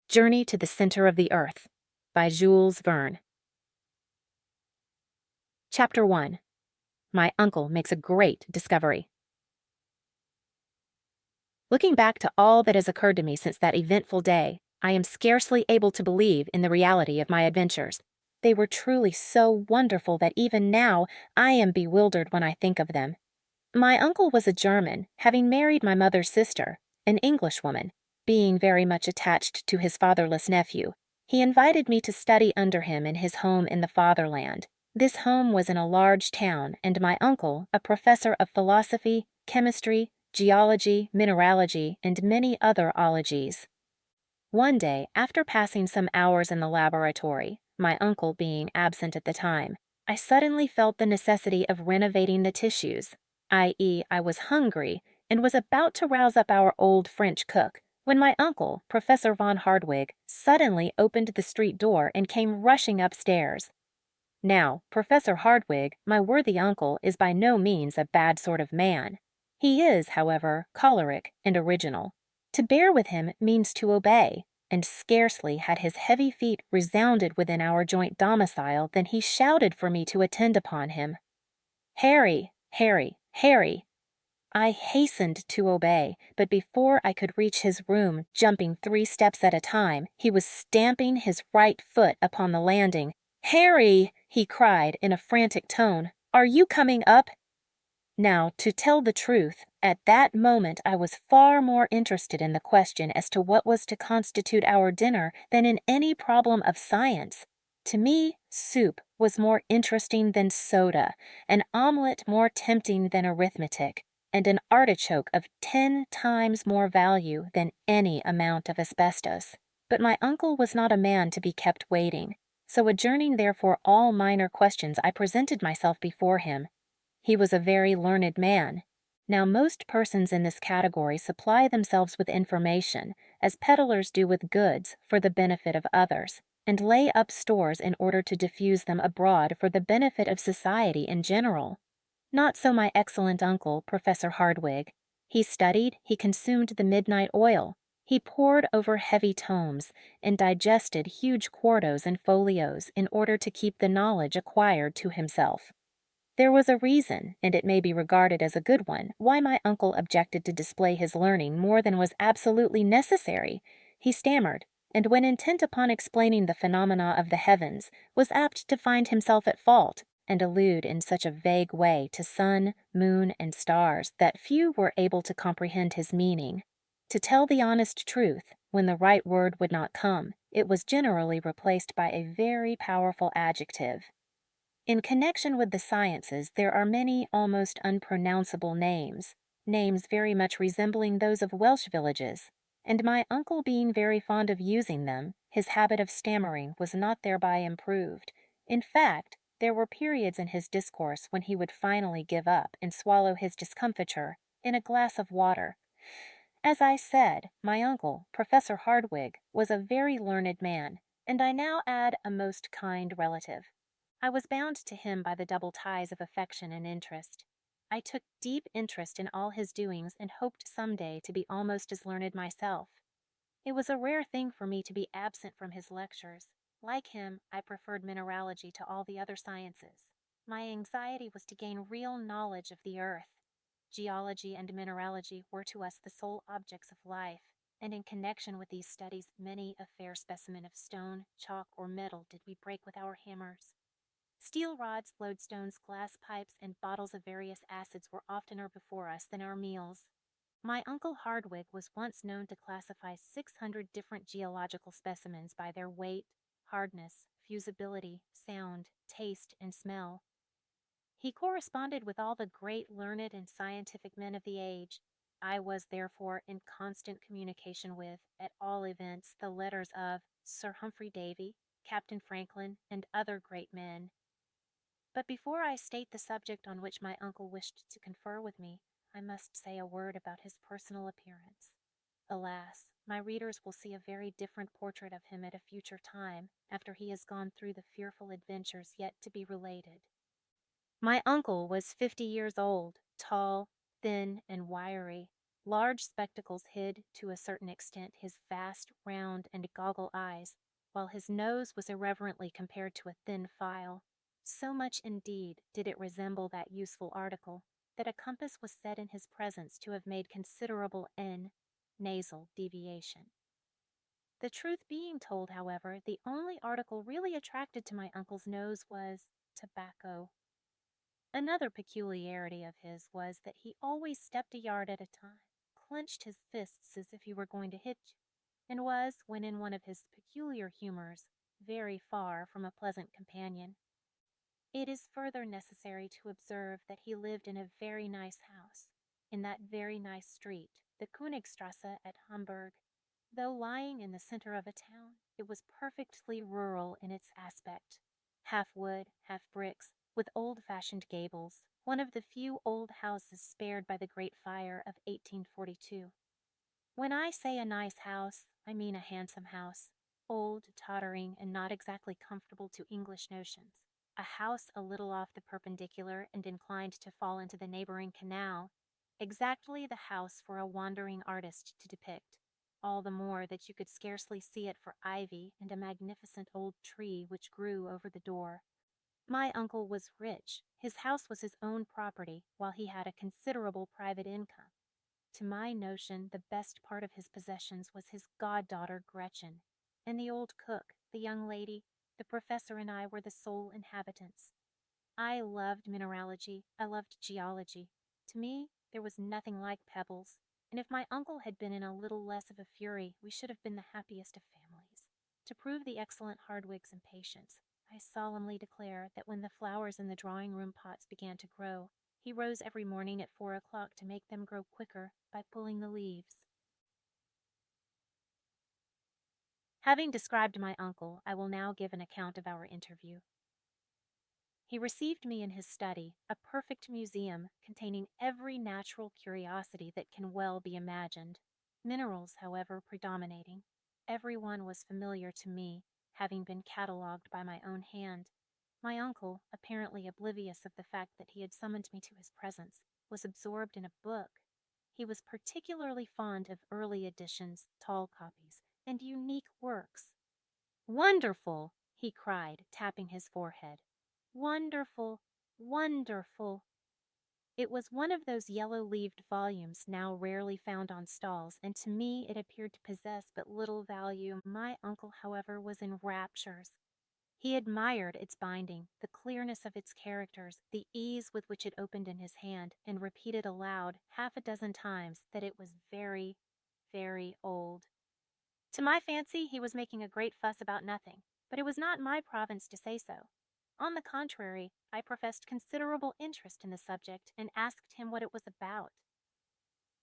Journey to the Center of the Earth by Jules Verne. Chapter 1. My Uncle Makes a Great Discovery. Looking back to all that has occurred to me since that eventful day, I am scarcely able to believe in the reality of my adventures. They were truly so wonderful that even now I am bewildered when I think of them. My uncle was a German, having married my mother's sister, an Englishwoman. Being very much attached to his fatherless nephew, he invited me to study under him in his home in the fatherland. This home was in a large town, and my uncle, a professor of philosophy, chemistry, geology, mineralogy, and many other ologies. One day, after passing some hours in the laboratory, my uncle being absent at the time, I suddenly felt the necessity of renovating the tissues, i.e., I was hungry and was about to rouse up our old French cook, when my uncle, Professor von Hardwigg, suddenly opened the street door and came rushing upstairs. Now, Professor Hardwigg, my worthy uncle, is by no means a bad sort of man. He is, however, choleric and original. To bear with him means to obey, and scarcely had his heavy feet resounded within our joint domicile than he shouted for me to attend upon him. "Harry, Harry, Harry!" I hastened to obey, but before I could reach his room, jumping 3 steps at a time, he was stamping his right foot upon the landing. "Harry!" he cried in a frantic tone. "Are you coming up?" Now, to tell the truth, at that moment I was far more interested in the question as to what was to constitute our dinner than in any problem of science. To me, soup was more interesting than soda, an omelet more tempting than arithmetic, and an artichoke of 10 times more value than any amount of asbestos. But my uncle was not a man to be kept waiting, so adjourning therefore all minor questions, I presented myself before him. He was a very learned man. Now most persons in this category supply themselves with information, as peddlers do with goods, for the benefit of others, and lay up stores in order to diffuse them abroad for the benefit of society in general. Not so my excellent uncle, Professor Hardwigg. He studied, he consumed the midnight oil, he pored over heavy tomes, and digested huge quartos and folios in order to keep the knowledge acquired to himself. There was a reason, and it may be regarded as a good one, why my uncle objected to display his learning more than was absolutely necessary. He stammered, and when intent upon explaining the phenomena of the heavens, was apt to find himself at fault, and allude in such a vague way to sun, moon, and stars that few were able to comprehend his meaning. To tell the honest truth, when the right word would not come, it was generally replaced by a very powerful adjective. In connection with the sciences, there are many almost unpronounceable names very much resembling those of Welsh villages, and my uncle being very fond of using them, his habit of stammering was not thereby improved. In fact, there were periods in his discourse when he would finally give up and swallow his discomfiture in a glass of water. As I said, my uncle, Professor Hardwigg, was a very learned man, and I now add a most kind relative. I was bound to him by the double ties of affection and interest. I took deep interest in all his doings and hoped some day to be almost as learned myself. It was a rare thing for me to be absent from his lectures. Like him, I preferred mineralogy to all the other sciences. My anxiety was to gain real knowledge of the earth. Geology and mineralogy were to us the sole objects of life, and in connection with these studies many a fair specimen of stone, chalk, or metal did we break with our hammers. Steel rods, lodestones, glass pipes, and bottles of various acids were oftener before us than our meals. My uncle Hardwigg was once known to classify 600 different geological specimens by their weight, hardness, fusibility, sound, taste, and smell. He corresponded with all the great learned and scientific men of the age. I was, therefore, in constant communication with, at all events, the letters of Sir Humphrey Davy, Captain Franklin, and other great men. But before I state the subject on which my uncle wished to confer with me, I must say a word about his personal appearance. Alas, my readers will see a very different portrait of him at a future time, after he has gone through the fearful adventures yet to be related. My uncle was 50 years old, tall, thin, and wiry. Large spectacles hid, to a certain extent, his vast, round, and goggle eyes, while his nose was irreverently compared to a thin file. So much, indeed, did it resemble that useful article, that a compass was said in his presence to have made considerable nasal deviation. The truth being told, however, the only article really attracted to my uncle's nose was tobacco. Another peculiarity of his was that he always stepped a yard at a time, clenched his fists as if he were going to hit you, and was, when in one of his peculiar humors, very far from a pleasant companion. It is further necessary to observe that he lived in a very nice house, in that very nice street, the Königstrasse at Hamburg. Though lying in the center of a town, it was perfectly rural in its aspect, half wood, half bricks, with old-fashioned gables, one of the few old houses spared by the Great Fire of 1842. When I say a nice house, I mean a handsome house, old, tottering, and not exactly comfortable to English notions. A house a little off the perpendicular and inclined to fall into the neighboring canal, exactly the house for a wandering artist to depict, all the more that you could scarcely see it for ivy and a magnificent old tree which grew over the door. My uncle was rich. His house was his own property, while he had a considerable private income. To my notion, the best part of his possessions was his goddaughter Gretchen, and the old cook, the young lady, the professor and I were the sole inhabitants. I loved mineralogy, I loved geology. To me, there was nothing like pebbles, and if my uncle had been in a little less of a fury, we should have been the happiest of families. To prove the excellent Hardwigg's impatience, I solemnly declare that when the flowers in the drawing-room pots began to grow, he rose every morning at 4 o'clock to make them grow quicker by pulling the leaves. Having described my uncle, I will now give an account of our interview. He received me in his study, a perfect museum containing every natural curiosity that can well be imagined, minerals, however, predominating. Every one was familiar to me, having been catalogued by my own hand. My uncle, apparently oblivious of the fact that he had summoned me to his presence, was absorbed in a book. He was particularly fond of early editions, tall copies, and unique works. "Wonderful!" he cried, tapping his forehead. "Wonderful! Wonderful!" It was one of those yellow-leaved volumes now rarely found on stalls, and to me it appeared to possess but little value. My uncle, however, was in raptures. He admired its binding, the clearness of its characters, the ease with which it opened in his hand, and repeated aloud half a dozen times that it was very, very old. To my fancy, he was making a great fuss about nothing, but it was not my province to say so. On the contrary, I professed considerable interest in the subject and asked him what it was about.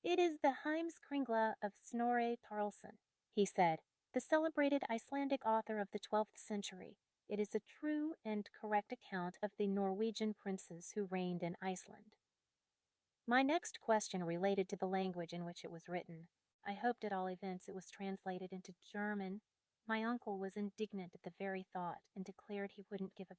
"It is the Heimskringla of Snorre Tarlson," he said, "the celebrated Icelandic author of the 12th century. It is a true and correct account of the Norwegian princes who reigned in Iceland." My next question related to the language in which it was written. I hoped at all events it was translated into German. My uncle was indignant at the very thought, and declared he wouldn't give a